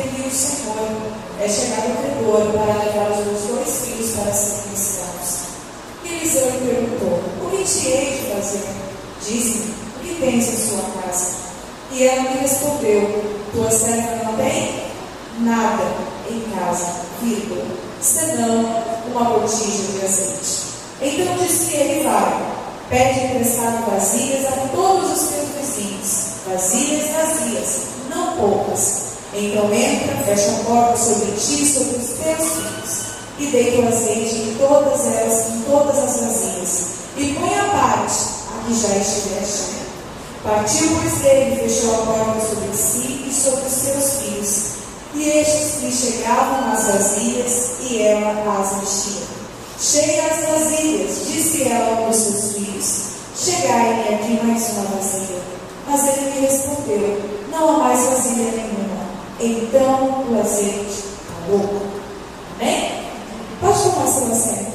que o Senhor é chegado ao credor para levar os meus 2 filhos para serem escravos. E Eliseu lhe perguntou: o que te hei de fazer? Disse-me: o que tens em sua casa? E ela me respondeu: tua serva não tem nada em casa, vírgula, senão uma botija de azeite. Então disse ele: vai, pede emprestado vasilhas a todos os teus vizinhos, vasilhas vazias, não poucas. Então entra, fecha a porta sobre ti e sobre os teus filhos, e deita o azeite em todas elas, em todas as vasilhas, e põe à parte a que já estiver cheia. Partiu, pois, dele, e fechou a porta sobre si e sobre os seus filhos, e estes lhe chegavam as vasilhas, e ela as enchia. Cheia as vasilhas, disse ela aos seus filhos: chegai-me aqui mais uma vasilha. Mas ele me respondeu: não há mais vasilha nenhuma. Então o azeite parou. Amém? Pode tomar seu assento.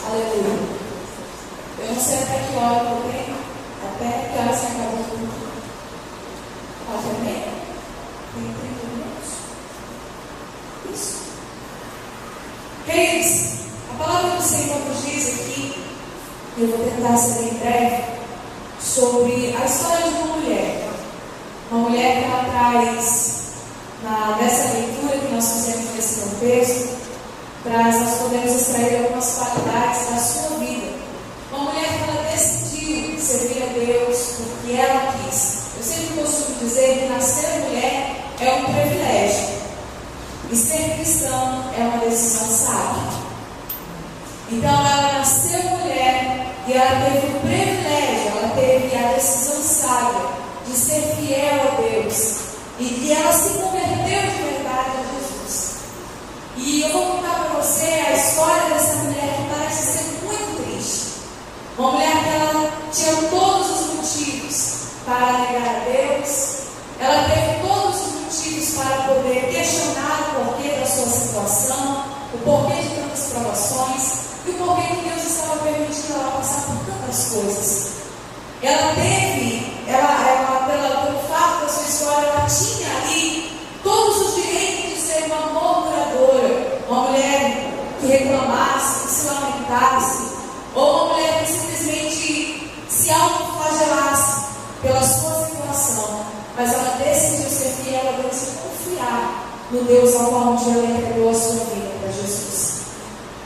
Aleluia. Eu não sei até que hora eu tenho. Até que hora você acabou tudo. Pode amém? Tem 30 minutos? Isso. Queridos, a palavra do Senhor nos diz aqui, e eu vou tentar ser bem breve, sobre a história de uma mulher. Uma mulher que ela traz, nessa leitura que nós fizemos nesse contexto, nós podemos extrair algumas qualidades da sua vida. Uma mulher que ela decidiu servir a Deus porque ela quis. Eu sempre costumo dizer que nascer mulher é um privilégio. E ser cristão é uma decisão sábia. Então ela nasceu mulher e ela teve o privilégio, ela teve a decisão sábia de ser fiel a Deus. E ela se converteu de verdade a Jesus. E eu vou contar para você a história dessa mulher que parece ser muito triste. Uma mulher que ela tinha todos os motivos para negar a Deus. Ela teve todos os motivos para poder questionar o porquê da sua situação, o porquê de tantas provações e o porquê que Deus estava permitindo ela passar por tantas coisas. Ela teve, pelo fato da sua história, ela tinha ali todos os direitos de ser uma murmuradora, uma mulher que reclamasse, que se lamentasse, ou uma mulher que simplesmente se autoflagelasse pela sua situação. Mas ela decidiu ser fiel a Deus e confiar no Deus ao qual um dia ela entregou a sua vida para Jesus.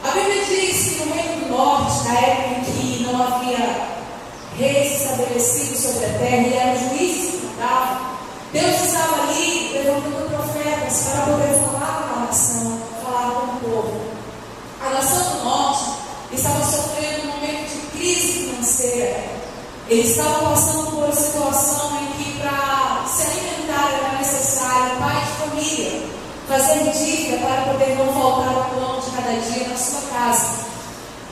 A Bíblia diz que no Reino do Norte, na época em que não havia reis estabelecidos sobre a terra e eram juízes que mandavam, Deus estava ali levantando profetas para poder falar com a nação, falar com o povo. A nação do Norte estava sofrendo um momento de crise financeira. Eles estavam passando por uma situação em que para se alimentar era necessário pai de família fazer dívida para poder não faltar o pão de cada dia na sua casa.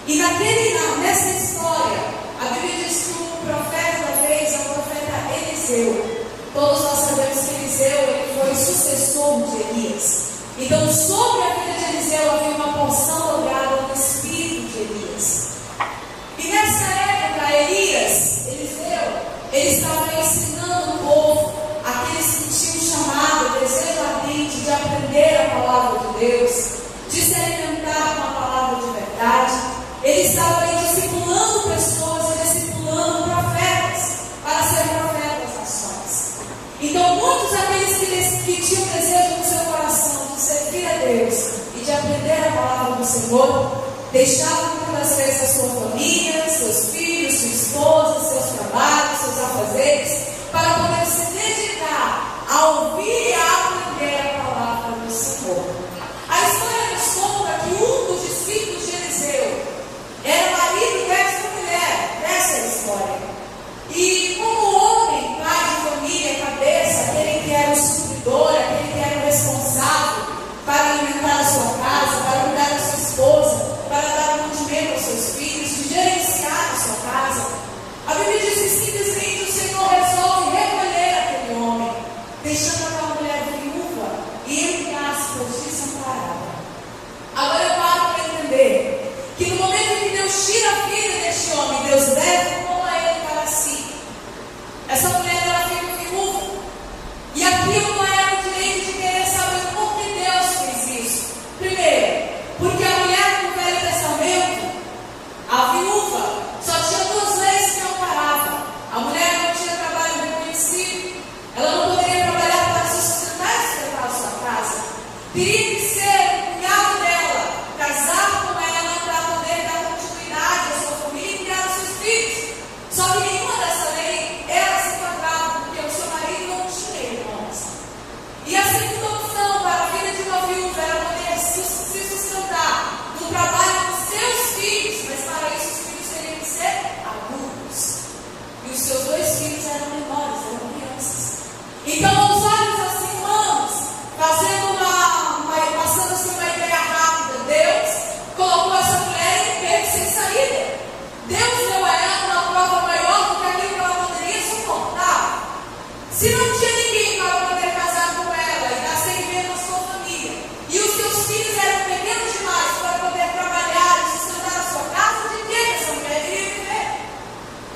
E nessa história, a Bíblia diz que o profeta da vez é o profeta Eliseu. Todos nós sabemos que Eliseu ele foi sucessor de Elias. Então, sobre a vida de Eliseu havia uma porção dobrada do espírito de Elias. E nessa época, Eliseu, ele estava ensinando o povo, aqueles que tinham chamado, desejo ardente de aprender a palavra de Deus, de se alimentar com a palavra de verdade. Ele estava aí discipulando pessoas e discipulando profetas para ser profetas das nações. Então, muitos daqueles que tinham desejo no seu coração de servir a Deus e de aprender a palavra do Senhor, deixavam muitas vezes a sua família, seus filhos, sua esposa, seus trabalhos, seus afazeres, para poder se dedicar a ouvir e a aprender a palavra do Senhor. A história nos conta que um dos discípulos de Eliseu era marido dessa mulher, dessa história. E como homem, pai de família, cabeça, aquele que era o supridor, aquele que era o responsável para alimentar a sua casa, para cuidar da sua esposa, para dar mantimento aos seus filhos, de gerenciar a sua casa, a Bíblia diz que simplesmente o Senhor resolve recolher aquele homem, deixando aquela mulher teria que ser o cunhado dela, casar com ela para poder dar continuidade à sua família e criar os seus filhos. Só que nenhuma dessa lei era se enquadrava, porque o seu marido não tinha irmãos. E a segunda opção para a vida de uma viúva era poder se sustentar do trabalho dos seus filhos, mas para isso os filhos teriam que ser adultos. E os seus 2 filhos eram menores, eram crianças. Então, aos olhos das irmãs, passando assim uma ideia rápida, Deus colocou essa mulher em beco sem saída. Deus deu a ela uma prova maior do que aquilo que ela poderia suportar. Se não tinha ninguém para poder casar com ela e dar seguimento à sua família, e os seus filhos eram pequenos demais para poder trabalhar e sustentar a sua casa, de que essa mulher iria viver?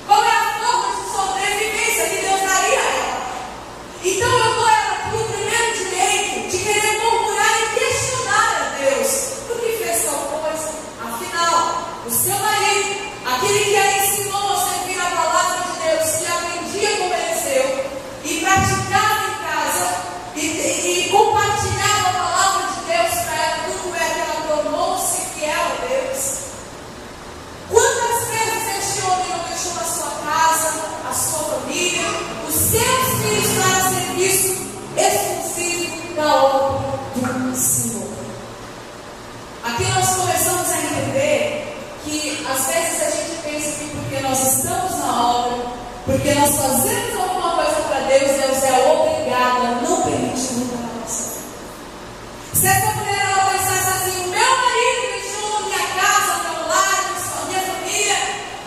Qual é a forma de sobrevivência que Deus daria a ela? Então eu dou a ela aqui o primeiro direito de querer murmurar e questionar a Deus. Por que fez tal coisa? Afinal, o seu marido, aquele que a ensinou a servir a palavra de Deus, que aprendia como Eliseu e praticava em casa e compartilhava a palavra de Deus para ela, tudo é que ela tornou-se fiel a Deus. Quantas vezes este homem não deixou a sua casa, a sua família, os seus filhos para serviço exclusivo da obra do Senhor? Aqui nós começamos a entender que às vezes a gente pensa que porque nós estamos na obra, porque nós fazemos alguma coisa para Deus, Deus é obrigado a não permitir nunca na nossa vida. Se essa mulher ela pensasse assim, o meu marido deixou minha casa, meu lar, a minha família,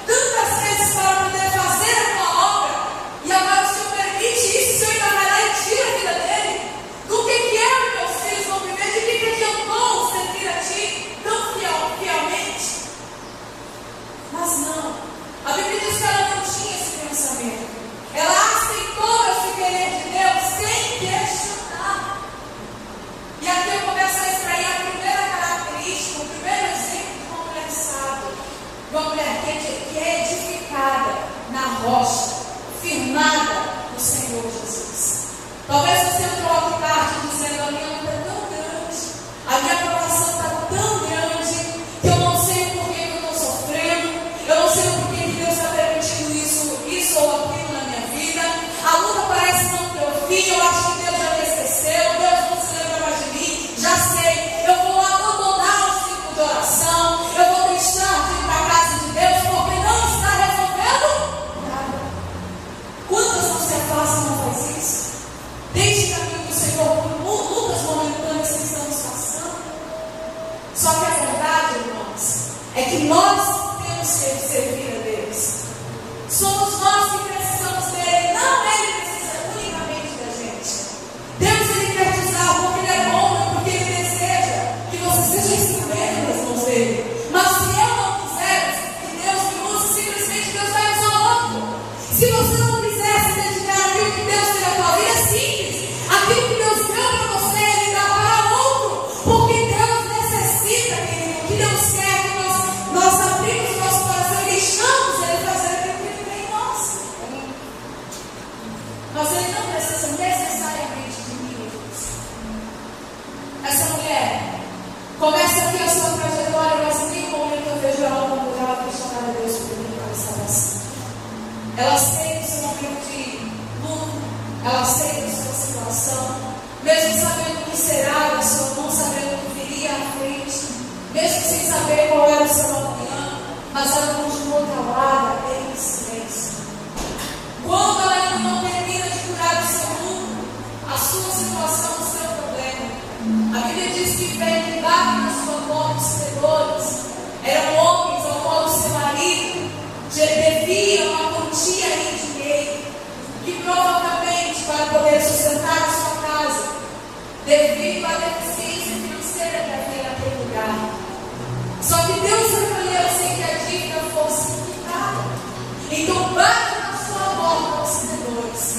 tantas vezes para poder fazer a tua obra, e agora o Senhor permite isso, o Senhor ainda vai lá e tira a vida dele. Do que eu e meus filhos vão viver? De que eu vou servir a Ti tão fielmente? Mas não. A Bíblia diz que ela não tinha esse pensamento. Ela aceitou esse querer de Deus sem questionar. E aqui eu começo a extrair a primeira característica, o primeiro exemplo de uma mulher sábia, de uma mulher que é edificada na rocha, firmada no Senhor Jesus. Talvez você entrou aqui tarde dizendo, a minha luta é tão grande, a minha provação está tão grande, que eu não sei por que eu estou sofrendo, eu não sei por que Deus está permitindo isso ou aquilo na minha vida, a luta parece não ter fim, eu acho que Deus já me esqueceu, Deus não se lembra mais de mim, já sei, eu vou abandonar o ciclo de oração, eu vou deixar de ir para a casa de Deus, porque não está resolvendo nada. Quantas não se afastam e não faz isso? Deixe o caminho do Senhor por lutas momentâneas que estamos passando. Só que a verdade, irmãos, é que nós temos que servir a Deus. Somos nós que precisamos dele, não ele precisa unicamente da gente. Deus ele quer te usar porque ele é bom e porque ele deseja que você seja instrumento nas mãos dele. Mas se eu não quiser que Deus me use, simplesmente Deus vai usar outro. Se você não quiser se dedicar àquilo que Deus tem na tua vida, é simples. Aquilo que Deus deu para você, ele dá para outro. Porque Deus necessita, querido, que Deus quer que nós abrimos nosso coração e deixamos ele fazer aquilo que ele tem em nós. Mas ele não precisa necessariamente de mim. Essa mulher começa aqui a sua trajetória, mas em nenhum momento eu vejo ela como ela questionar a Deus por mim para salvação. Ela aceita o seu momento de luto, ela aceita a sua situação, mesmo sabendo o que será da sua mão, sabendo o que viria à frente, mesmo sem saber qual era o seu amanhã, mas ela continuou calada em silêncio. Quando ela ainda não termina de curar o seu luto, a sua situação, o seu problema, a Bíblia diz que veio embaixo na sua porta os credores, eram homens ao qual o seu marido devia uma quantia em dinheiro, que provavelmente para poder sustentar a sua casa, devido à deficiência financeira que havia naquele lugar. Só que Deus recolheu sem que a dívida fosse quitada. Então bate na sua porta os credores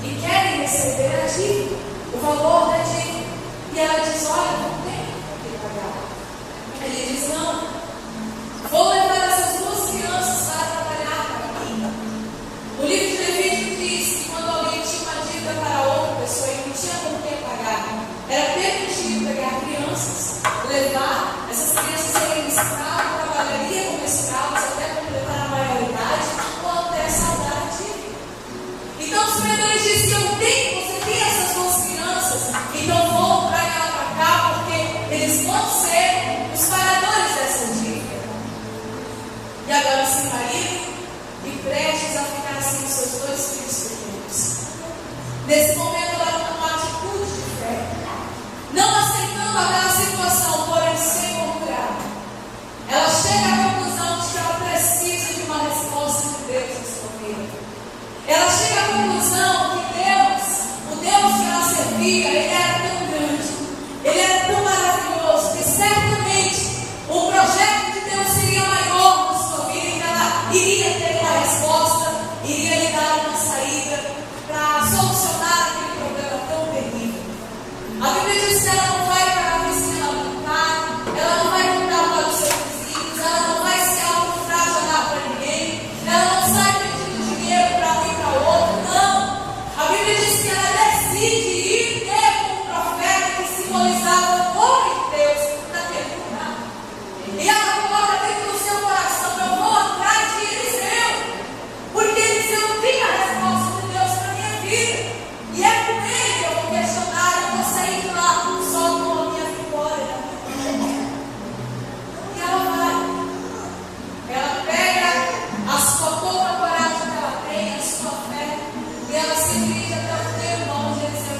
e querem receber a dívida, o valor da dívida. E ela diz, olha, não tem o que pagar. Ele diz, não. Vou levar essas 2 crianças para trabalhar para mim. O livro de Levítico diz que quando alguém tinha uma dívida para outra pessoa e não tinha agora sem marido e prestes a ficar sem os seus 2 filhos pequenos. Nesse momento ela toma uma atitude de fé, não aceitando aquela situação, porém sem murmurar. Ela chega à conclusão de que ela precisa de uma resposta de Deus na sua vida. Ela chega à conclusão que Deus, o Deus que ela servia, Ele era tão grande, Ele era tão maravilhoso, que certamente o projeto de Deus seria maior na sua vida, e ela iria ter uma resposta, iria lhe dar uma saída para solucionar aquele problema tão terrível. A Bíblia diz que ela não vai para a vizinha lamentar, ela não vai contar para os seus vizinhos, ela não vai se autofragelar para ninguém, ela não sai pedindo dinheiro para um e para outro, não. A Bíblia diz que ela decide ir ter com o profeta que simbolizava o homem de Deus naquele lugar. E ela coloca dentro do seu coração: eu vou atrás de Eliseu, porque Eliseu tem a resposta de Deus para a minha vida, e é com ele que eu vou questionar, eu vou sair de lá só com a minha vitória. E ela vai, ela pega a sua pouca coragem que ela tem, a sua fé, e ela se dirige até o teu irmão de Eliseu.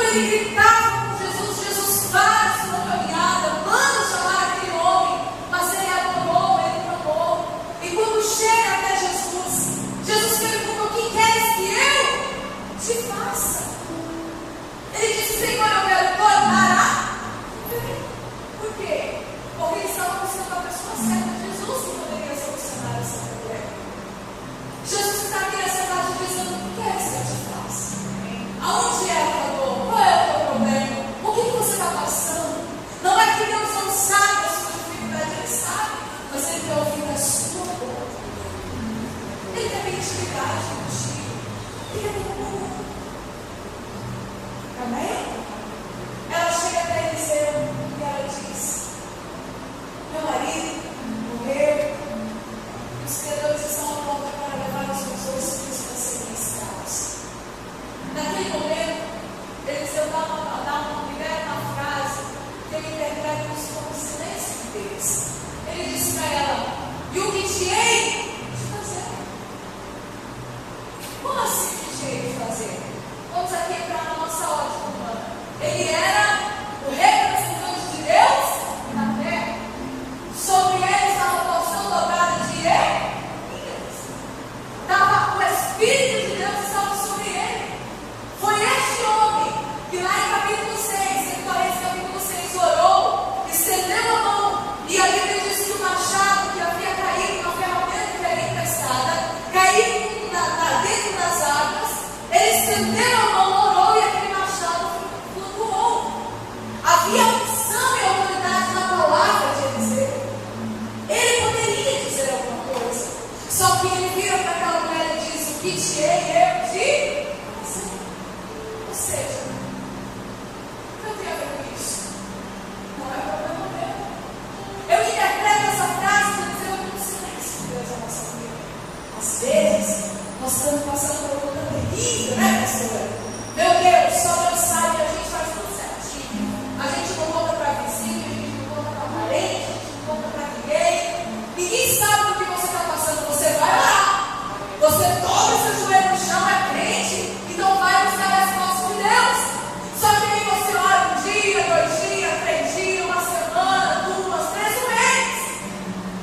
ele gritava com Jesus, Jesus, para a sua caminhada, manda chamar aquele homem, mas ele adorou, ele clamou. E quando chega até Jesus, Jesus pergunta: o que queres que eu te faça? Ele disse: Senhor, eu quero tornar a ver. Por quê? Porque ele estava buscando a pessoa certa, Jesus, que poderia solucionar essa problema. Jesus está aqui nessa tarde dizendo: o que queres que eu te faça? Aonde é a tua dor? Qual é o teu problema? O que você está passando? Não é que Deus não sabe a sua dificuldade, Ele sabe, mas Ele quer ouvir a sua dor. Ele quer intimidade contigo. Ele quer ter amor. Amém? Ela chega até Eliseu e ela diz: meu marido morreu, e os credores estão à porta para levar os meus dois filhos para serem escravos. Naquele momento, Eliseu libera uma frase que eu interpreto como silêncio de Deus. Ele disse para ela: e o que te hei de fazer? Como assim o que te hei de fazer? Vamos aqui para a nossa ótica humana. Ele era o representante de Deus na terra. Sobre ele estava a porção dobrada de Elias. O Espírito de Deus estava sobre ele. Foi este homem que lá em capítulo 6, em Coríntios capítulo 6, orou, estendeu a mão, e a Bíblia diz que o machado que havia caído, uma ferramenta que era emprestada, caiu dentro das águas. Ele estendeu a mão, orou, e aquele machado flutuou. Havia unção e autoridade na palavra de Eliseu. Ele poderia dizer alguma coisa, só que ele vira para aquela mulher e diz: o que te hei eu de fazer? Ou seja, não tem a ver com isso. Não é problema meu. Eu interpreto essa frase de Eliseu como silêncio de Deus na nossa vida. Às vezes, nós estamos passando por uma coisa terrível, né, pastora? Meu Deus, só Deus sabe que a gente faz tudo certinho. A gente não conta para vizinho, a gente não conta para parente, a gente não conta para ninguém. Ninguém sabe o que você está passando. Você vai lá, você dobra seu joelho no chão, é crente, então vai buscar a resposta de Deus. Só que aí você ora um dia, 2 dias, 3 dias, uma semana, 2, 3, um mês,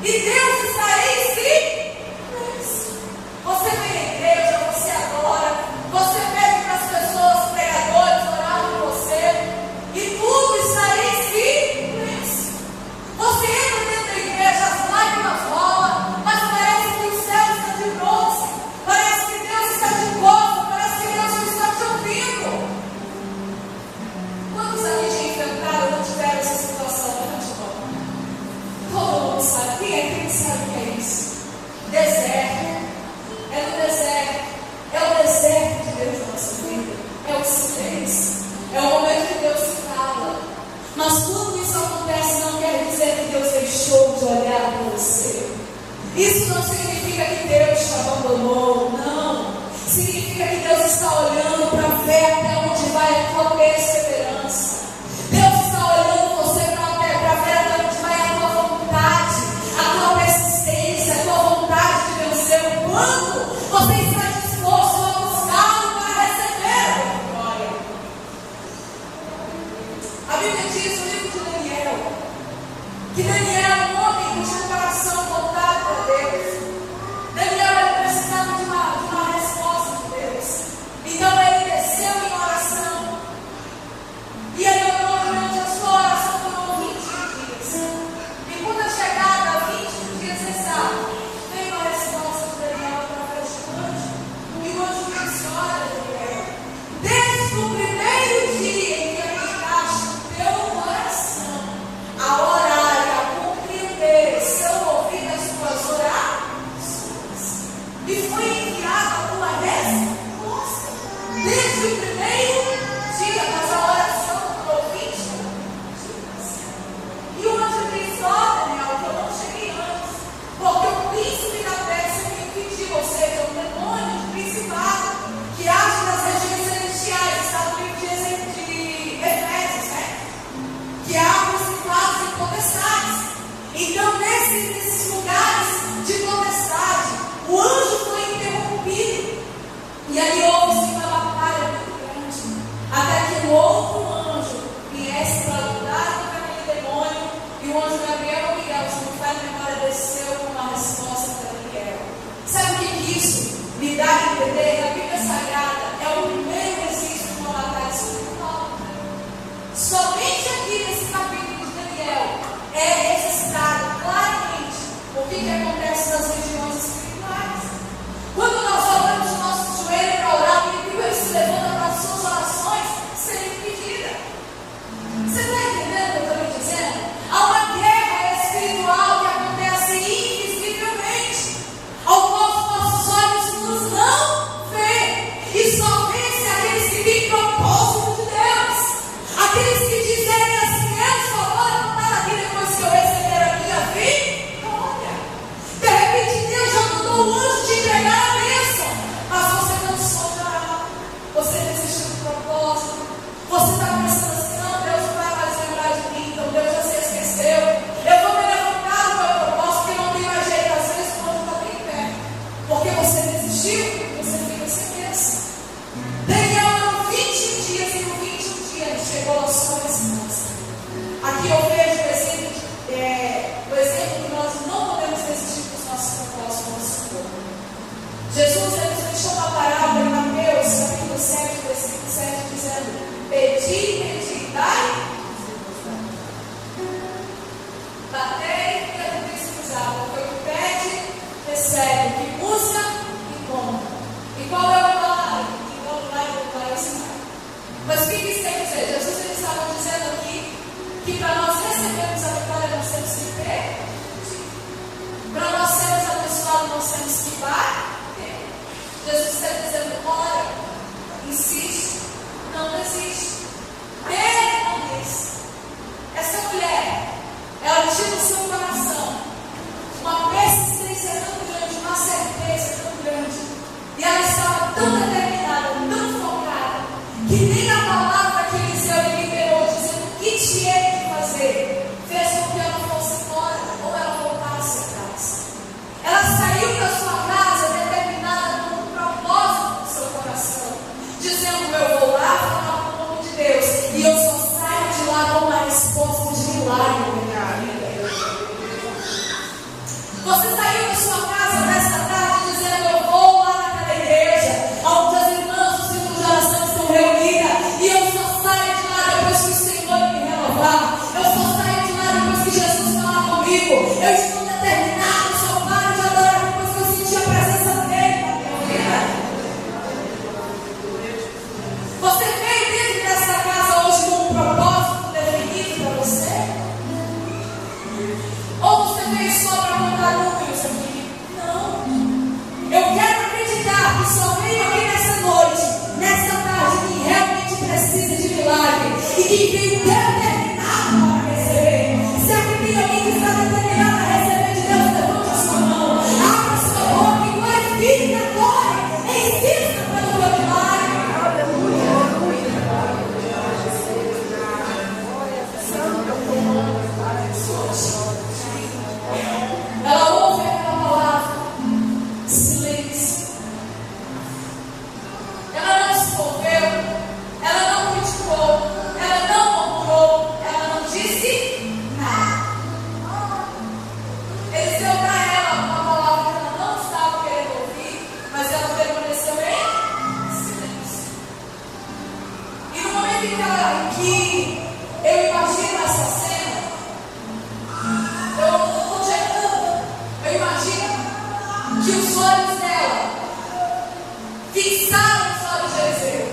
e Deus está aí em si. Você vem à igreja, você adora, você pede para as pessoas, pregadores, orar por você, e tudo está aí em si. Você entra dentro da igreja, as lágrimas rolam, mas parece que o céu está de bronze, parece que Deus está de boa, parece que Deus não está te ouvindo. Quantos aqui já enfrentaram ou tiveram essa situação? Levante a mão. Todo mundo sabe. Quem sabe o que é isso? Deserto. É no deserto. É o deserto de Deus na nossa vida. É o silêncio. É o momento que Deus se cala. Mas tudo isso acontece não quer dizer que Deus deixou de olhar para você. Isso não significa que Deus te abandonou. Não. Significa que Deus está olhando para ver até onde vai a tua perseverança. Deus está olhando você para ver até onde vai a tua vontade, a tua persistência, a tua vontade de vencer. O quanto você está disposto a buscá-lo para receber a glória. A Bíblia diz no livro de Daniel que Daniel é um homem que tinha um coração voltado para Deus. Daniel ele precisava de uma resposta de Deus. Então ele desceu em oração. E ele orou durante a sua oração por 20 dias. E quando a chegada a 20 dias exatos, veio a resposta de Daniel através de um anjo. E o anjo disse: olha, Daniel, desde o primeiro dia em que aplicaste o teu coração a orar e a Jesus está dizendo: ora, insiste, não desiste. Ele não disse. Essa mulher, ela tinha no seu coração uma persistência tão grande, uma certeza tão grande, e ela estava tão determinada, tão focada, que nem a palavra que Eliseu lhe liberou, dizendo o que tinha que fazer, fez com que ela fosse embora ou ela voltasse a casa. Ela saiu da sua casa determinada com um propósito no seu coração, dizendo: eu vou lá falar com o nome de Deus, e eu só saio de lá com uma resposta de milagre. Você saiu da sua casa nesta tarde dizendo: eu vou lá naquela igreja, onde as irmãs do círculo de oração estão reunidas, e eu só saio de lá depois que o Senhor me renovar. Eu só saio de lá depois que Jesus falar comigo. Eu estou determinado, só paro de adorar depois que eu sentir a presença dele na minha vida. Você veio dentro dessa casa hoje com um propósito definido para você? Ou você veio só para contar números aqui? Não. Eu quero acreditar que só veio aqui nessa noite, nessa tarde, quem realmente precisa de milagre e quem veio determinado para receber. Se aqui tem alguém que está determinado a receber de Deus, levante a sua mão, abra sua boca e glorifique a glória, insista pelo teu milagre. Ela ouve aquela palavra, silêncio. Ela não se moveu, ela não criticou, ela não murmurou, ela não disse nada. Eles deu para ela uma palavra que ela não estava querendo ouvir, mas ela permaneceu em silêncio. E no momento em que eu imagino essa cena, eu imagino que os olhos dela fixaram os olhos de Eliseu.